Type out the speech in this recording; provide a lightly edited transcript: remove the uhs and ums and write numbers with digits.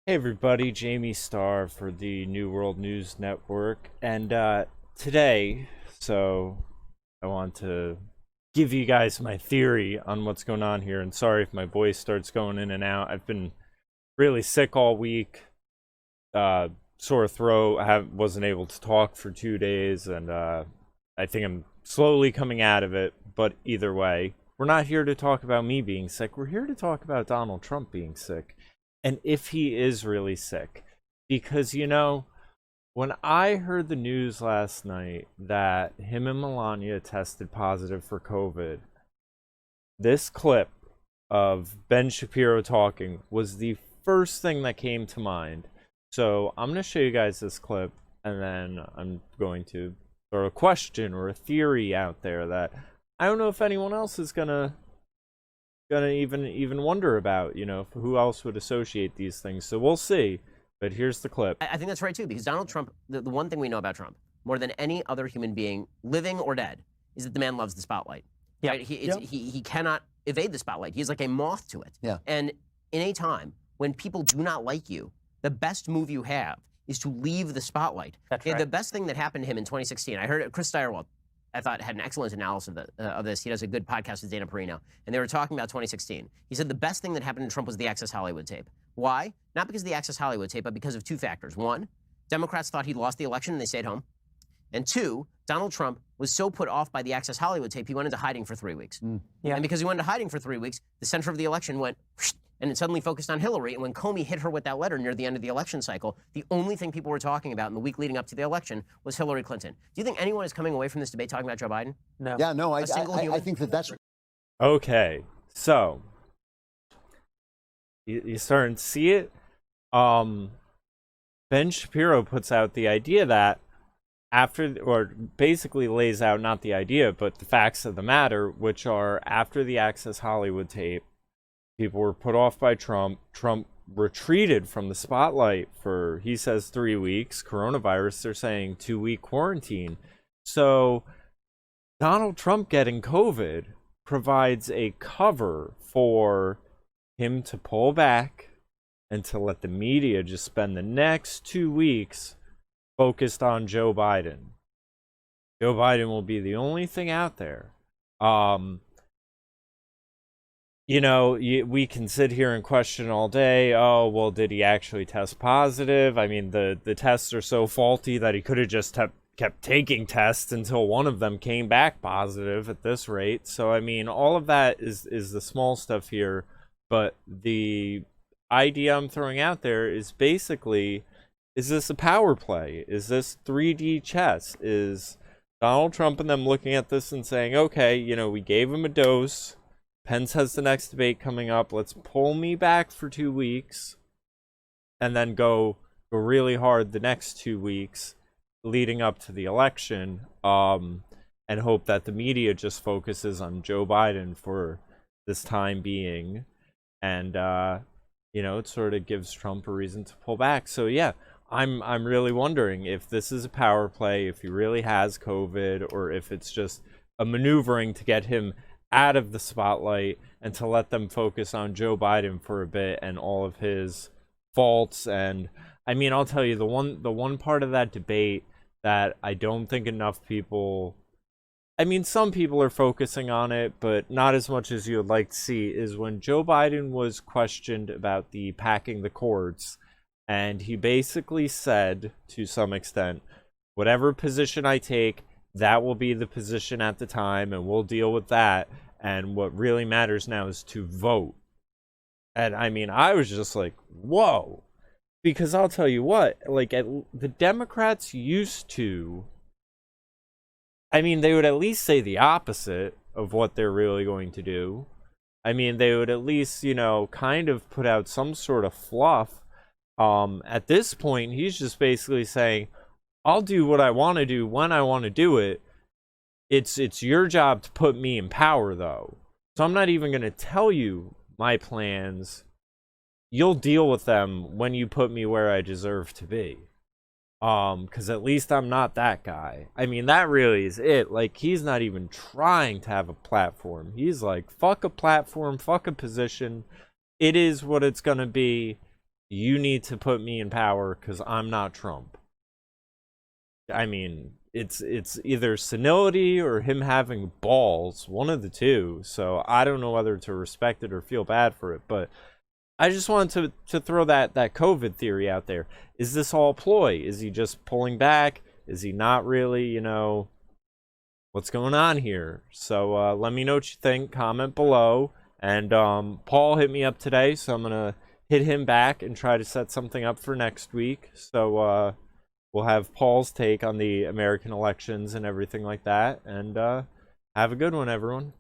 Hey everybody, Jamie Starr for the New World News Network. And today, I want to give you guys my theory on what's going on here. And sorry if my voice starts going in and out. I've been really sick all week, sore throat. Wasn't able to talk for 2 days, and I think I'm slowly coming out of it. But either way, we're not here to talk about me being sick. We're here to talk about Donald Trump being sick. And if he is really sick. Because, when I heard the news last night that him and Melania tested positive for COVID, this clip of Ben Shapiro talking was the first thing that came to mind. So I'm going to show you guys this clip, and then I'm going to throw a question or a theory out there that I don't know if anyone else is gonna even wonder about, who else would associate these things. So we'll see. But here's the clip. I think that's right, too, because Donald Trump, the one thing we know about Trump, more than any other human being, living or dead, is that the man loves the spotlight. Yeah. Right? He cannot evade the spotlight. He's like a moth to it. Yeah. And in a time when people do not like you, the best move you have is to leave the spotlight. That's right. The best thing that happened to him in 2016, I heard Chris Starr, I thought had an excellent analysis of this. He does a good podcast with Dana Perino, and they were talking about 2016. He said the best thing that happened to Trump was the Access Hollywood tape. Why? Not because of the Access Hollywood tape, but because of two factors. One, Democrats thought he'd lost the election and they stayed home. And two, Donald Trump was so put off by the Access Hollywood tape, he went into hiding for 3 weeks. Yeah. And because he went into hiding for 3 weeks, the center of the election went whoosh, and it suddenly focused on Hillary. And when Comey hit her with that letter near the end of the election cycle, the only thing people were talking about in the week leading up to the election was Hillary Clinton. Do you think anyone is coming away from this debate talking about Joe Biden? No. Yeah, no, I human? think that's Okay, so you starting to see it. Ben Shapiro puts out the idea that or basically lays out not the idea, but the facts of the matter, which are after the Access Hollywood tape, people were put off by Trump. Trump retreated from the spotlight for, he says, 3 weeks. Coronavirus, they're saying 2-week quarantine. So Donald Trump getting COVID provides a cover for him to pull back and to let the media just spend the next 2 weeks focused on Joe Biden. Joe Biden will be the only thing out there. We can sit here and question all day, oh, well, did he actually test positive? I mean, the tests are so faulty that he could have just kept taking tests until one of them came back positive at this rate. So, I mean, all of that is the small stuff here. But the idea I'm throwing out there is basically, is this a power play? Is this 3D chess? Is Donald Trump and them looking at this and saying, okay, we gave him a dose. Pence has the next debate coming up. Let's pull me back for 2 weeks and then go really hard the next 2 weeks leading up to the election, and hope that the media just focuses on Joe Biden for this time being. And, it sort of gives Trump a reason to pull back. So, yeah, I'm really wondering if this is a power play, if he really has COVID, or if it's just a maneuvering to get him out of the spotlight and to let them focus on Joe Biden for a bit and all of his faults. And I mean, I'll tell you, the one part of that debate that I don't think enough people, I mean, some people are focusing on it, but not as much as you would like to see, is when Joe Biden was questioned about the packing the courts. And he basically said, to some extent, whatever position I take, that will be the position at the time, and we'll deal with that. And what really matters now is to vote. And I mean, I was just like, whoa. Because I'll tell you what, the Democrats used to, I mean, they would at least say the opposite of what they're really going to do. I mean, they would at least, kind of put out some sort of fluff. At this point, he's just basically saying, I'll do what I want to do when I want to do it. It's your job to put me in power, though. So I'm not even going to tell you my plans. You'll deal with them when you put me where I deserve to be. Because at least I'm not that guy. I mean, that really is it. He's not even trying to have a platform. He's like, fuck a platform, fuck a position. It is what it's going to be. you need to put me in power because I'm not Trump. I mean, it's either senility or him having balls, one of the two. So I don't know whether to respect it or feel bad for it, but I just wanted to throw that COVID theory out there. Is this all ploy? Is he just pulling back? Is he not really, what's going on here? So let me know what you think. Comment below. And Paul hit me up today, so I'm going to hit him back and try to set something up for next week. So we'll have Paul's take on the American elections and everything like that. And have a good one, everyone.